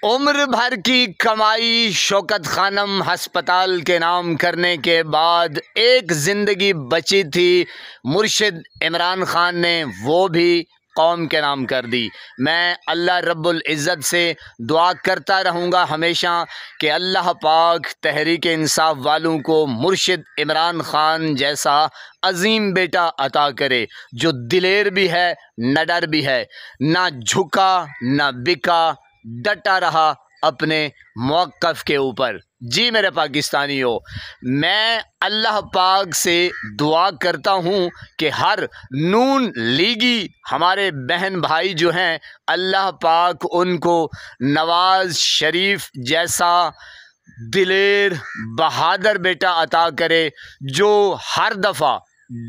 उम्र भर की कमाई शौकत खानम हस्पताल के नाम करने के बाद एक ज़िंदगी बची थी मुर्शिद इमरान खान ने वो भी कौम के नाम कर दी। मैं अल्लाह रब्बुल इज़्ज़त से दुआ करता रहूँगा हमेशा कि अल्लाह पाक तहरीक इंसाफ वालों को मुर्शिद इमरान खान जैसा अजीम बेटा अता करे, जो दिलेर भी है, निडर भी है, ना झुका ना बिका, डटा रहा अपने मौक़िफ़ के ऊपर। जी मेरे पाकिस्तानियों, मैं अल्लाह पाक से दुआ करता हूँ कि हर नून लीगी हमारे बहन भाई जो हैं, अल्लाह पाक उनको नवाज़ शरीफ जैसा दिलेर बहादुर बेटा अता करे, जो हर दफ़ा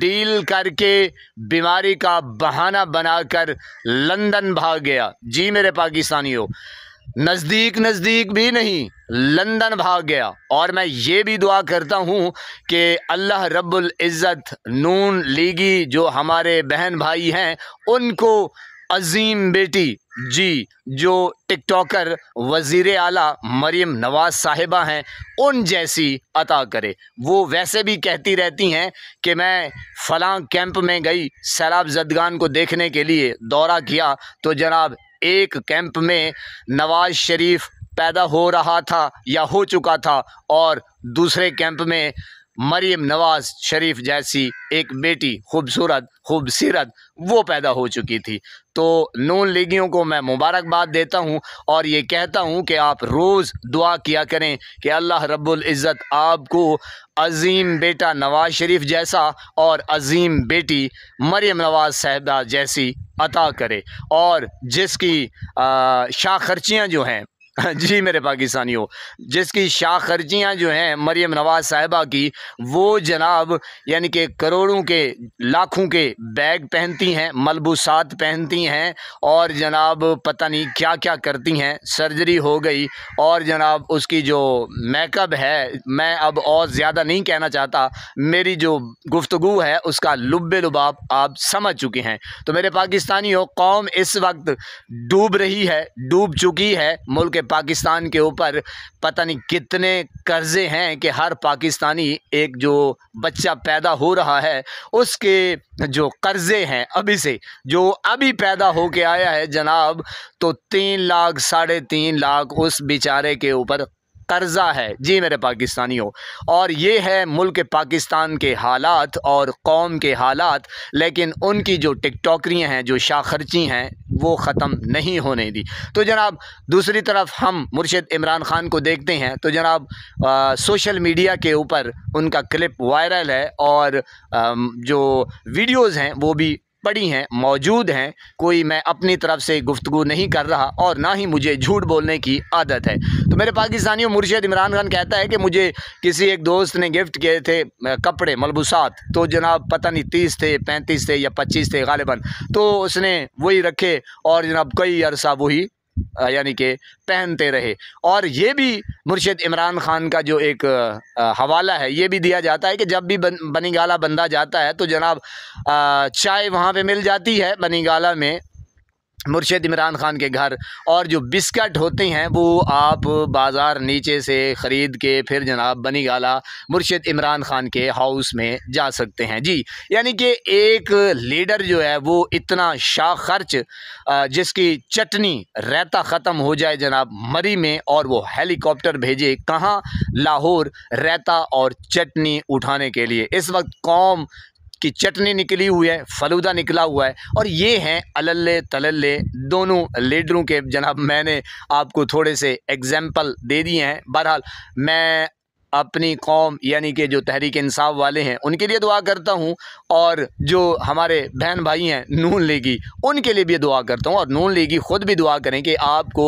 डील करके बीमारी का बहाना बनाकर लंदन भाग गया। जी मेरे पाकिस्तानियों, नज़दीक नज़दीक भी नहीं, लंदन भाग गया। और मैं ये भी दुआ करता हूँ कि अल्लाह रब्बुल इज़्ज़त नून लीगी जो हमारे बहन भाई हैं उनको अजीम बेटी, जी, जो टिकटॉकर वज़ीर आला मरीम नवाज़ साहिबा हैं उन जैसी अता करे। वो वैसे भी कहती रहती हैं कि मैं फ़लाँ कैंप में गई सैलाब ज़दगान को देखने के लिए दौरा किया, तो जनाब एक कैंप में नवाज़ शरीफ पैदा हो रहा था या हो चुका था, और दूसरे कैंप में मरीम नवाज़ शरीफ जैसी एक बेटी खूबसूरत खूबसीरत वो पैदा हो चुकी थी। तो नून लीगियों को मैं मुबारकबाद देता हूँ और ये कहता हूँ कि आप रोज़ दुआ किया करें कि अल्लाह रब्बुल इज़्ज़त आपको अजीम बेटा नवाज़ शरीफ जैसा और अजीम बेटी मरीम नवाज़ साहिबा जैसी अता करे, और जिसकी शाखर्चियाँ जो हैं जी मेरे पाकिस्तानियों, जिसकी शाखर्जियाँ जो हैं मरीम नवाज़ साहिबा की, वो जनाब यानी कि करोड़ों के लाखों के बैग पहनती हैं, मलबूसात पहनती हैं, और जनाब पता नहीं क्या क्या करती हैं। सर्जरी हो गई और जनाब उसकी जो मेकअप है, मैं अब और ज़्यादा नहीं कहना चाहता, मेरी जो गुफ्तगू है उसका लुब्बे लुबाब आप समझ चुके हैं। तो मेरे पाकिस्तानियों, कौम इस वक्त डूब रही है, डूब चुकी है। मुल्क पाकिस्तान के ऊपर पता नहीं कितने कर्ज़े हैं कि हर पाकिस्तानी एक जो बच्चा पैदा हो रहा है उसके जो कर्ज़े हैं अभी से, जो अभी पैदा हो के आया है जनाब, तो 3 लाख 3.5 लाख उस बेचारे के ऊपर कर्ज़ा है। जी मेरे पाकिस्तानियों, और ये है मुल्क पाकिस्तान के हालात और कौम के हालात, लेकिन उनकी जो टिकटॉकरियाँ हैं, जो शाखर्ची हैं, वो ख़त्म नहीं होने दी। तो जनाब दूसरी तरफ हम मुर्शिद इमरान खान को देखते हैं, तो जनाब सोशल मीडिया के ऊपर उनका क्लिप वायरल है और जो वीडियोज़ हैं वो भी पड़ी हैं, मौजूद हैं। कोई मैं अपनी तरफ से गुफ्तगू नहीं कर रहा और ना ही मुझे झूठ बोलने की आदत है। तो मेरे पाकिस्तानियों, मुर्शिद इमरान खान कहता है कि मुझे किसी एक दोस्त ने गिफ्ट किए थे कपड़े मलबूसात, तो जनाब पता नहीं 30 थे, 35 थे या 25 थे गालिबन, तो उसने वही रखे और जनाब कई अरसा वही यानी कि पहनते रहे। और ये भी मुर्शिद इमरान खान का जो एक हवाला है, ये भी दिया जाता है कि जब भी बनीगाला बंदा जाता है तो जनाब चाय वहाँ पे मिल जाती है बनीगाला में मुर्शिद इमरान खान के घर, और जो बिस्किट होते हैं वो आप बाज़ार नीचे से ख़रीद के फिर जनाब बनीगाला मुर्शिद इमरान खान के हाउस में जा सकते हैं। जी, यानी कि एक लीडर जो है वो इतना शाह खर्च, जिसकी चटनी रहता ख़त्म हो जाए जनाब मरी में, और वो हेलीकॉप्टर भेजे कहाँ, लाहौर, रहता और चटनी उठाने के लिए। इस वक्त कौम की चटनी निकली हुई है, फलूदा निकला हुआ है, और ये हैं अलल्ले तलल्ले दोनों लीडरों के। जनाब मैंने आपको थोड़े से एग्जाम्पल दे दिए हैं। बहरहाल मैं अपनी कौम यानी कि जो तहरीक इंसाफ वाले हैं उनके लिए दुआ करता हूँ, और जो हमारे बहन भाई हैं नून लीगी उनके लिए भी दुआ करता हूँ, और नून लीगी ख़ुद भी दुआ करें कि आपको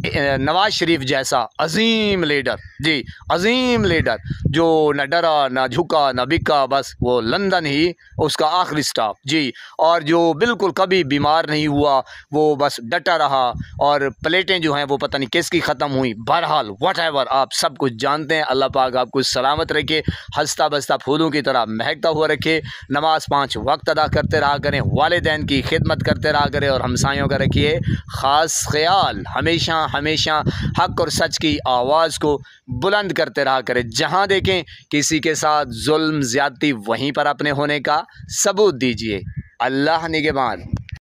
नवाज़ शरीफ जैसा अजीम लीडर, जी अजीम लीडर, जो न डरा न झुका न बिका, बस वो लंदन ही उसका आखिरी स्टॉप, जी, और जो बिल्कुल कभी बीमार नहीं हुआ, वो बस डटा रहा, और प्लेटें जो हैं वो पता नहीं किसकी ख़त्म हुई। बहरहाल व्हाटएवर, आप सब कुछ जानते हैं, अल्लाह पाक पाक आपको सलामत रखे, हंसता बसता फूलों की तरह महकता हुआ रखे। नमाज 5 वक्त अदा करते रहा करें, वालिदैन की खिदमत करते रहा करें और हमसायों का रखिए ख़ास ख्याल। हमेशा हमेशा हक़ और सच की आवाज़ को बुलंद करते रहा करें। जहाँ देखें किसी के साथ जुल्म ज़्यादती, वहीं पर अपने होने का सबूत दीजिए। अल्लाह निगहबान।